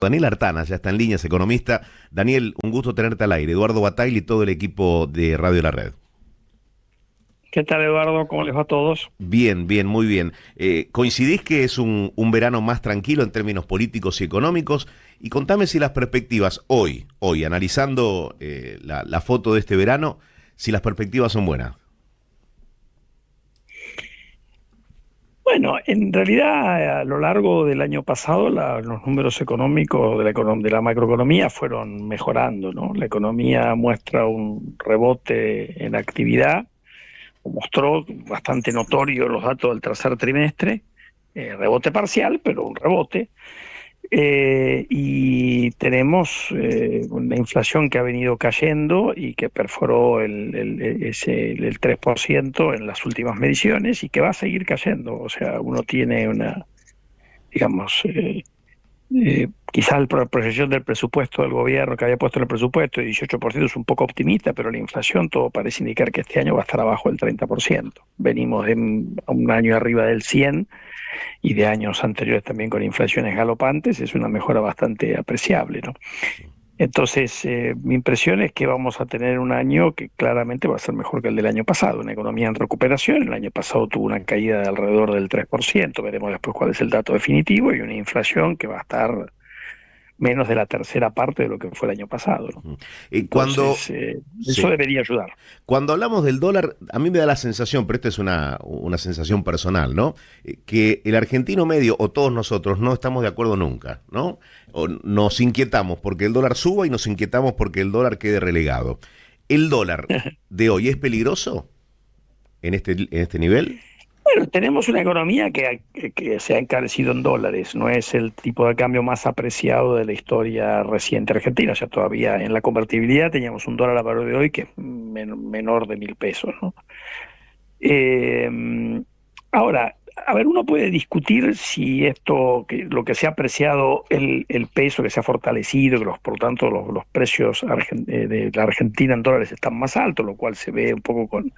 Daniel Artana ya está en línea, es economista. Daniel, un gusto tenerte al aire. Eduardo Bataille y todo el equipo de Radio La Red. ¿Qué tal, Eduardo? ¿Cómo les va a todos? Bien, bien, muy bien. ¿Coincidís que es un verano más tranquilo en términos políticos y económicos? Y contame si las perspectivas hoy, analizando la foto de este verano, si las perspectivas son buenas. Bueno, en realidad a lo largo del año pasado los números económicos de la macroeconomía fueron mejorando, ¿no? La economía muestra un rebote en actividad, o mostró bastante notorio los datos del tercer trimestre, rebote parcial, pero un rebote. Y tenemos una inflación que ha venido cayendo y que perforó el 3% en las últimas mediciones y que va a seguir cayendo. O sea, uno tiene una, digamos, quizás la proyección del presupuesto del gobierno que había puesto en el presupuesto, el 18% es un poco optimista, pero la inflación todo parece indicar que este año va a estar abajo del 30%. Venimos de un año arriba del 100% y de años anteriores también con inflaciones galopantes, es una mejora bastante apreciable, ¿no? Entonces, mi impresión es que vamos a tener un año que claramente va a ser mejor que el del año pasado, una economía en recuperación. El año pasado tuvo una caída de alrededor del 3%, veremos después cuál es el dato definitivo, y una inflación que va a estar menos de la tercera parte de lo que fue el año pasado, ¿no? Entonces, eso Sí. debería ayudar. Cuando hablamos del dólar, a mí me da la sensación, pero esta es una sensación personal, ¿no? Que el argentino medio o todos nosotros no estamos de acuerdo nunca, ¿no? O nos inquietamos porque el dólar suba y nos inquietamos porque el dólar quede relegado. ¿El dólar de hoy es peligroso en este nivel? Bueno, tenemos una economía que se ha encarecido en dólares, no es el tipo de cambio más apreciado de la historia reciente argentina. O sea, todavía en la convertibilidad teníamos un dólar a valor de hoy que es menor de 1.000 pesos, ¿no? Ahora, a ver, uno puede discutir si lo que se ha apreciado, el peso que se ha fortalecido, que por lo tanto los precios de la Argentina en dólares están más altos, lo cual se ve un poco con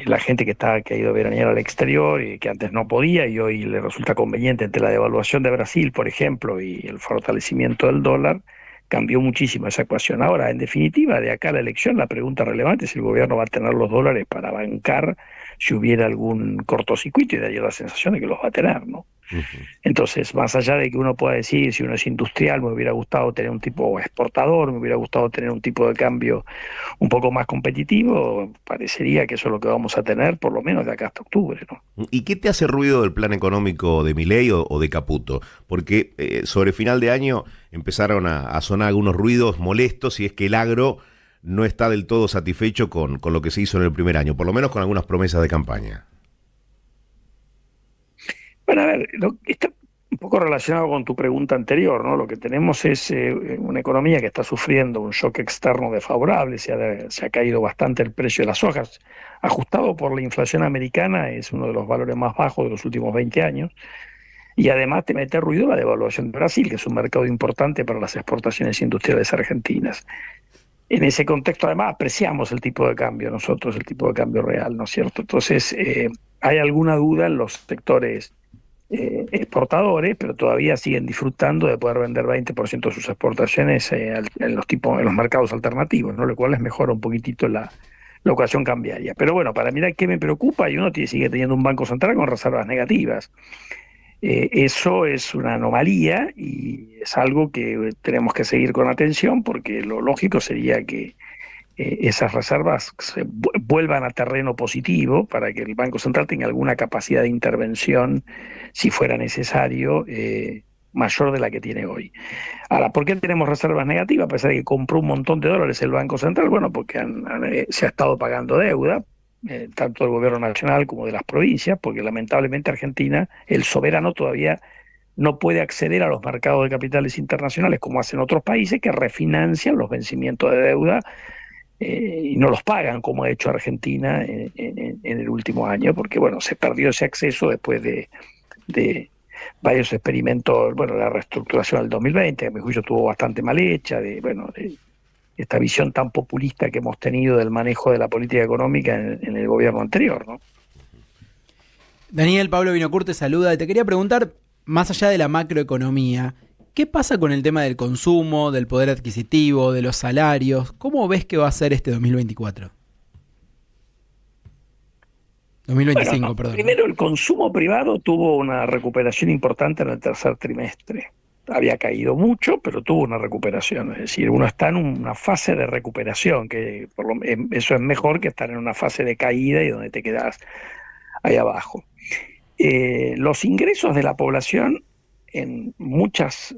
la gente que ha ido a veranear al exterior y que antes no podía y hoy le resulta conveniente entre la devaluación de Brasil, por ejemplo, y el fortalecimiento del dólar, cambió muchísimo esa ecuación. Ahora, en definitiva, de acá a la elección, la pregunta relevante es si el gobierno va a tener los dólares para bancar si hubiera algún cortocircuito, y daría la sensación de que los va a tener, ¿no? Ujú. Entonces, más allá de que uno pueda decir, si uno es industrial, me hubiera gustado tener un tipo exportador, me hubiera gustado tener un tipo de cambio un poco más competitivo, parecería que eso es lo que vamos a tener por lo menos de acá hasta octubre, ¿no? ¿Y qué te hace ruido del plan económico de Milei o de Caputo? Porque sobre final de año empezaron a sonar algunos ruidos molestos y es que el agro no está del todo satisfecho con lo que se hizo en el primer año, por lo menos con algunas promesas de campaña. Bueno, a ver, está un poco relacionado con tu pregunta anterior, ¿no? Lo que tenemos es una economía que está sufriendo un shock externo desfavorable, se ha caído bastante el precio de las hojas, ajustado por la inflación americana, es uno de los valores más bajos de los últimos 20 años, y además te mete ruido la devaluación de Brasil, que es un mercado importante para las exportaciones industriales argentinas. En ese contexto, además, apreciamos el tipo de cambio nosotros, el tipo de cambio real, ¿no es cierto? Entonces, hay alguna duda en los sectores exportadores, pero todavía siguen disfrutando de poder vender 20% de sus exportaciones en los mercados alternativos, ¿no? Lo cual les mejora un poquitito la ecuación cambiaria. Pero bueno, para mirar qué me preocupa, y uno sigue teniendo un Banco Central con reservas negativas. Eso es una anomalía y es algo que tenemos que seguir con atención, porque lo lógico sería que esas reservas vuelvan a terreno positivo para que el Banco Central tenga alguna capacidad de intervención, si fuera necesario, mayor de la que tiene hoy. Ahora, ¿por qué tenemos reservas negativas? A pesar de que compró un montón de dólares el Banco Central, bueno, porque se ha estado pagando deuda, tanto del gobierno nacional como de las provincias, porque lamentablemente Argentina, el soberano todavía no puede acceder a los mercados de capitales internacionales como hacen otros países que refinancian los vencimientos de deuda y no los pagan como ha hecho Argentina en el último año, porque bueno, se perdió ese acceso después de varios experimentos. Bueno, la reestructuración del 2020, que a mi juicio estuvo bastante mal hecha, de esta visión tan populista que hemos tenido del manejo de la política económica en el gobierno anterior, ¿no? Daniel, Pablo Vinocur te saluda y te quería preguntar, más allá de la macroeconomía, ¿Qué pasa con el tema del consumo, del poder adquisitivo, de los salarios? ¿Cómo ves que va a ser este 2024? 2025, Bueno, perdón, ¿no? primero el consumo privado tuvo una recuperación importante en el tercer trimestre. Había caído mucho, pero tuvo una recuperación. Es decir, uno está en una fase de recuperación, que eso es mejor que estar en una fase de caída y donde te quedas ahí abajo. Los ingresos de la población en muchas,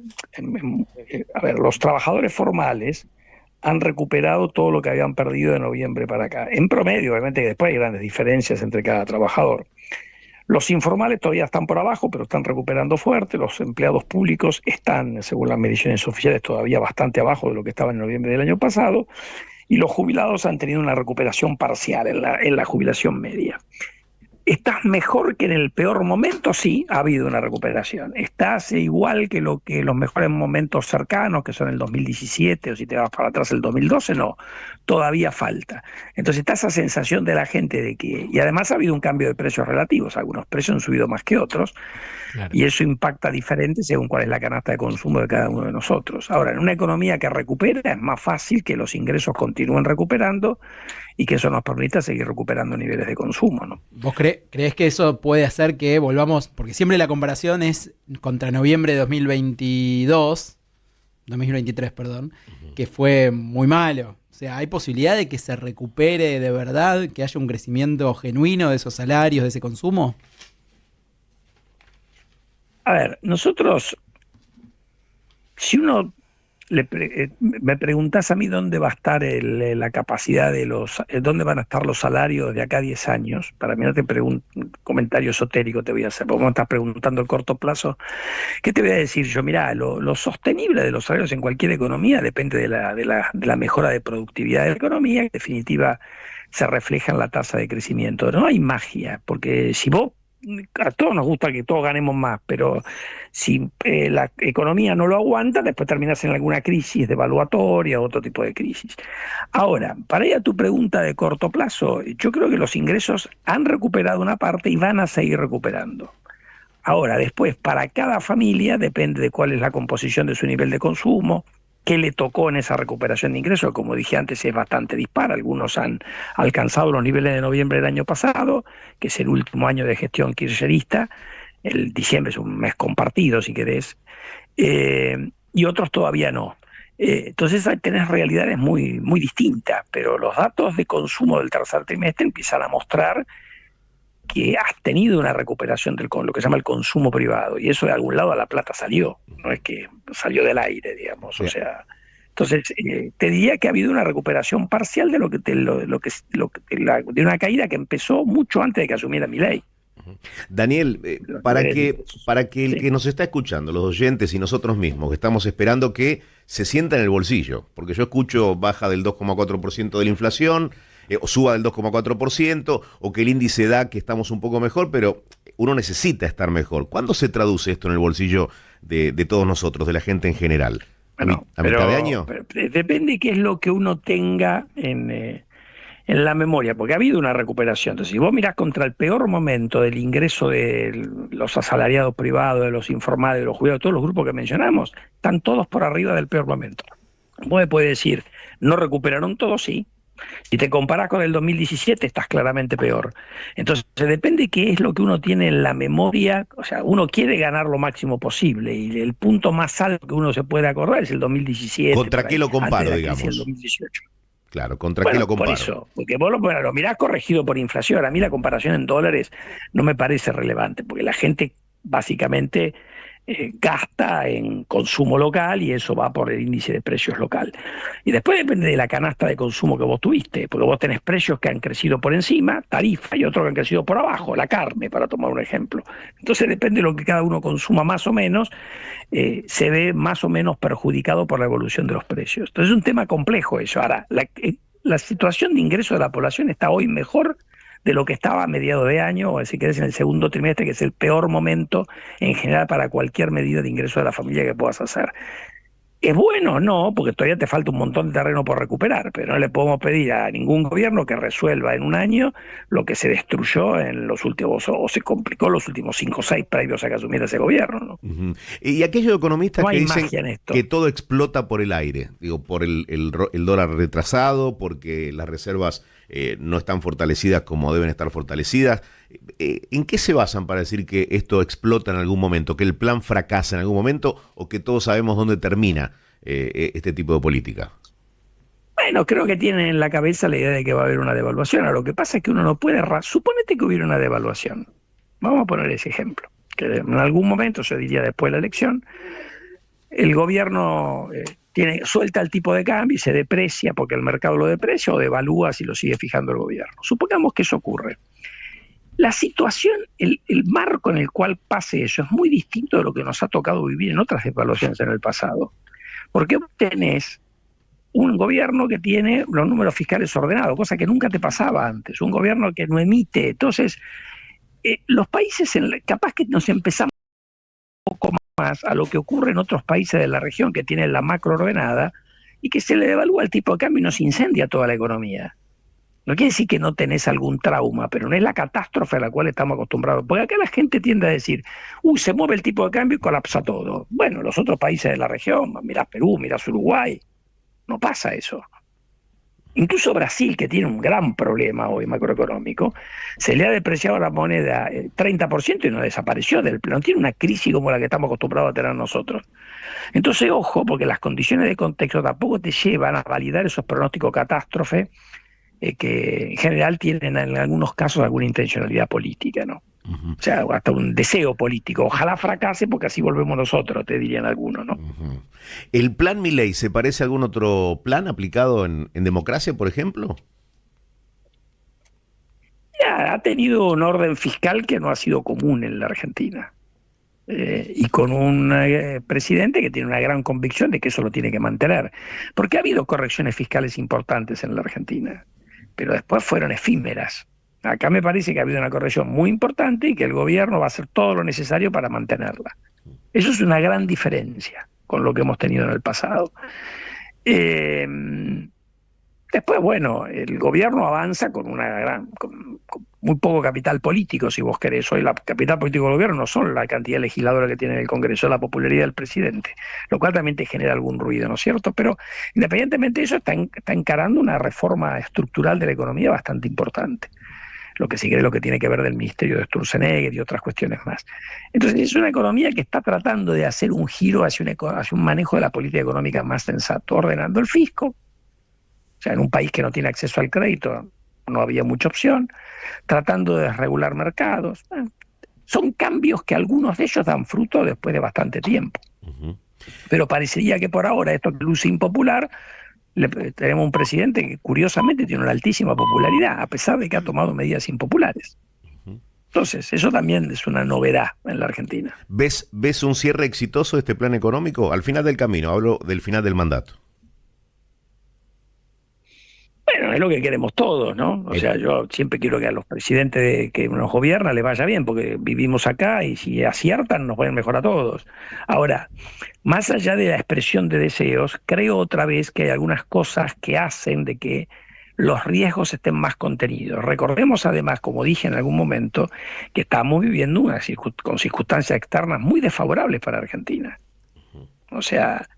a ver, los trabajadores formales han recuperado todo lo que habían perdido de noviembre para acá. En promedio, obviamente que después hay grandes diferencias entre cada trabajador. Los informales todavía están por abajo, pero están recuperando fuerte. Los empleados públicos están, según las mediciones oficiales, todavía bastante abajo de lo que estaba en noviembre del año pasado. Y los jubilados han tenido una recuperación parcial en la jubilación media. ¿Estás mejor que en el peor momento? Sí, ha habido una recuperación. ¿Estás igual que los mejores momentos cercanos, que son el 2017, o si te vas para atrás el 2012? No, todavía falta. Entonces está esa sensación de la gente de que... Y además ha habido un cambio de precios relativos. Algunos precios han subido más que otros. Claro. Y eso impacta diferente según cuál es la canasta de consumo de cada uno de nosotros. Ahora, en una economía que recupera, es más fácil que los ingresos continúen recuperando y que eso nos permita seguir recuperando niveles de consumo, ¿no? ¿Vos creés que eso puede hacer que volvamos? Porque siempre la comparación es contra noviembre de 2023, perdón, que fue muy malo. O sea, ¿hay posibilidad de que se recupere de verdad, que haya un crecimiento genuino de esos salarios, de ese consumo? A ver, nosotros, si uno me preguntás a mí dónde va a estar la capacidad de dónde van a estar los salarios de acá a 10 años, para mí no te pregunto, un comentario esotérico te voy a hacer, porque me estás preguntando el corto plazo, ¿qué te voy a decir yo? Mirá, lo sostenible de los salarios en cualquier economía depende de la mejora de productividad de la economía, que en definitiva se refleja en la tasa de crecimiento. No hay magia, porque si vos a todos nos gusta que todos ganemos más, pero si la economía no lo aguanta, después terminas en alguna crisis devaluatoria, otro tipo de crisis. Ahora, para ir a tu pregunta de corto plazo, yo creo que los ingresos han recuperado una parte y van a seguir recuperando. Ahora, después, para cada familia depende de cuál es la composición de su nivel de consumo, qué le tocó en esa recuperación de ingresos. Como dije antes, es bastante dispar. Algunos han alcanzado los niveles de noviembre del año pasado, que es el último año de gestión kirchnerista. El diciembre es un mes compartido, si querés, y otros todavía no. Entonces tenés realidades muy, muy distintas, pero los datos de consumo del tercer trimestre empiezan a mostrar que has tenido una recuperación lo que se llama el consumo privado, y eso de algún lado a la plata salió, no es que salió del aire, digamos, sí. O sea, entonces te diría que ha habido una recuperación parcial de de una caída que empezó mucho antes de que asumiera Milei. Daniel, para que el que nos está escuchando, los oyentes y nosotros mismos, que estamos esperando que se sienta en el bolsillo, porque yo escucho baja del 2,4% de la inflación, o suba del 2,4%, o que el índice da que estamos un poco mejor, pero uno necesita estar mejor. ¿Cuándo se traduce esto en el bolsillo de todos nosotros, de la gente en general? Bueno, ¿A mitad de año? Pero depende de qué es lo que uno tenga en la memoria, porque ha habido una recuperación. Entonces, si vos mirás contra el peor momento del ingreso de los asalariados privados, de los informales, de los jubilados, todos los grupos que mencionamos, están todos por arriba del peor momento. Vos me puedes decir, ¿no recuperaron todos? Sí. Si te comparás con el 2017, estás claramente peor. Entonces, depende qué es lo que uno tiene en la memoria. O sea, uno quiere ganar lo máximo posible, y el punto más alto que uno se puede acordar es el 2017. ¿Contra qué lo comparo, digamos? El 2018. Claro, ¿contra qué lo comparo? Por eso, porque vos lo mirás corregido por inflación. A mí la comparación en dólares no me parece relevante, porque la gente básicamente gasta en consumo local y eso va por el índice de precios local. Y después depende de la canasta de consumo que vos tuviste, porque vos tenés precios que han crecido por encima, tarifa, y otros que han crecido por abajo, la carne, para tomar un ejemplo. Entonces depende de lo que cada uno consuma más o menos, se ve más o menos perjudicado por la evolución de los precios. Entonces es un tema complejo eso. Ahora, la situación de ingreso de la población está hoy mejor de lo que estaba a mediados de año, o si querés en el segundo trimestre, que es el peor momento en general para cualquier medida de ingreso de la familia que puedas hacer. ¿Es bueno? No, porque todavía te falta un montón de terreno por recuperar, pero no le podemos pedir a ningún gobierno que resuelva en un año lo que se destruyó en los últimos, o se complicó los últimos 5 o 6 previos a que asumiera ese gobierno, ¿no? Ujú. Y aquellos economistas No que hay dicen magia en que esto. todo explota por el aire, digo, por el dólar retrasado, porque las reservas no están fortalecidas como deben estar fortalecidas. ¿En qué se basan para decir que esto explota en algún momento, que el plan fracasa en algún momento o que todos sabemos dónde termina este tipo de política? Bueno, creo que tienen en la cabeza la idea de que va a haber una devaluación. Ahora, lo que pasa es que uno no puede... Suponete que hubiera una devaluación. Vamos a poner ese ejemplo. Que en algún momento, yo diría después de la elección, el gobierno suelta el tipo de cambio y se deprecia porque el mercado lo deprecia o devalúa si lo sigue fijando el gobierno. Supongamos que eso ocurre. La situación, el marco en el cual pase eso es muy distinto de lo que nos ha tocado vivir en otras devaluaciones en el pasado. Porque vos tenés un gobierno que tiene los números fiscales ordenados, cosa que nunca te pasaba antes, un gobierno que no emite. Entonces, los países, capaz que nos empezamos un poco más a lo que ocurre en otros países de la región que tienen la macro ordenada y que se le devalúa el tipo de cambio y nos incendia toda la economía. No quiere decir que no tenés algún trauma, pero no es la catástrofe a la cual estamos acostumbrados. Porque acá la gente tiende a decir, se mueve el tipo de cambio y colapsa todo. Bueno, los otros países de la región, mirás Perú, mirás Uruguay, no pasa eso. Incluso Brasil, que tiene un gran problema hoy macroeconómico, se le ha depreciado la moneda 30% y no desapareció del plano. No tiene una crisis como la que estamos acostumbrados a tener nosotros. Entonces, ojo, porque las condiciones de contexto tampoco te llevan a validar esos pronósticos catástrofe que en general tienen en algunos casos alguna intencionalidad política, ¿no? Ujú. O sea, hasta un deseo político. Ojalá fracase porque así volvemos nosotros, te dirían algunos, ¿no? Ujú. ¿El plan Milei se parece a algún otro plan aplicado en democracia, por ejemplo? Ya, ha tenido un orden fiscal que no ha sido común en la Argentina. Y con un presidente que tiene una gran convicción de que eso lo tiene que mantener. Porque ha habido correcciones fiscales importantes en la Argentina, pero después fueron efímeras. Acá me parece que ha habido una corrección muy importante y que el gobierno va a hacer todo lo necesario para mantenerla. Eso es una gran diferencia con lo que hemos tenido en el pasado. Eh, Después, bueno, el gobierno avanza con muy poco capital político, si vos querés. Hoy la capital político del gobierno no son la cantidad de legisladores que tiene el Congreso, es la popularidad del presidente, lo cual también te genera algún ruido, ¿no es cierto? Pero independientemente de eso, está encarando una reforma estructural de la economía bastante importante. Lo que sí cree lo que tiene que ver del Ministerio de Sturzenegger y otras cuestiones más. Entonces, es una economía que está tratando de hacer un giro hacia un manejo de la política económica más sensato, ordenando el fisco. O sea, en un país que no tiene acceso al crédito no había mucha opción, tratando de desregular mercados. Son cambios que algunos de ellos dan fruto después de bastante tiempo. Ujú. Pero parecería que por ahora esto que luce impopular, tenemos un presidente que curiosamente tiene una altísima popularidad, a pesar de que ha tomado medidas impopulares. Ujú. Entonces, eso también es una novedad en la Argentina. ¿Ves un cierre exitoso de este plan económico? Al final del camino, hablo del final del mandato. Bueno, es lo que queremos todos, ¿no? O El- sea, yo siempre quiero que a los presidentes que nos gobiernan les vaya bien, porque vivimos acá y si aciertan nos va a ir mejor a todos. Ahora, más allá de la expresión de deseos, creo otra vez que hay algunas cosas que hacen de que los riesgos estén más contenidos. Recordemos además, como dije en algún momento, que estamos viviendo con circunstancias externas muy desfavorables para Argentina. O sea,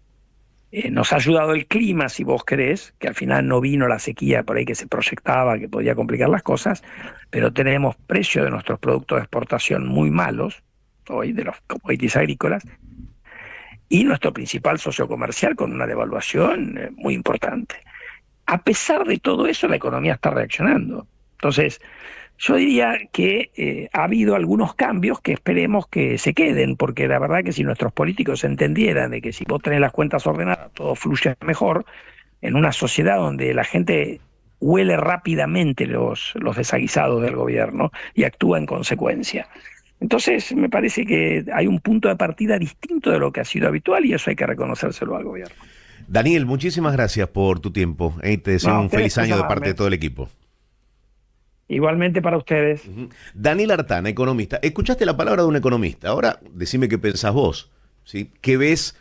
nos ha ayudado el clima, si vos querés, que al final no vino la sequía por ahí que se proyectaba, que podía complicar las cosas, pero tenemos precios de nuestros productos de exportación muy malos, hoy de los commodities agrícolas, y nuestro principal socio comercial con una devaluación muy importante. A pesar de todo eso, la economía está reaccionando. Entonces, yo diría que ha habido algunos cambios que esperemos que se queden, porque la verdad que si nuestros políticos entendieran de que si vos tenés las cuentas ordenadas, todo fluye mejor, en una sociedad donde la gente huele rápidamente los desaguisados del gobierno y actúa en consecuencia. Entonces, me parece que hay un punto de partida distinto de lo que ha sido habitual y eso hay que reconocérselo al gobierno. Daniel, muchísimas gracias por tu tiempo. Te No, deseo a un ustedes feliz por año de parte de llamarme. todo el equipo. Igualmente para ustedes. Ujú. Daniel Artana, economista. Escuchaste la palabra de un economista. Ahora decime qué pensás vos. ¿Sí? ¿Qué ves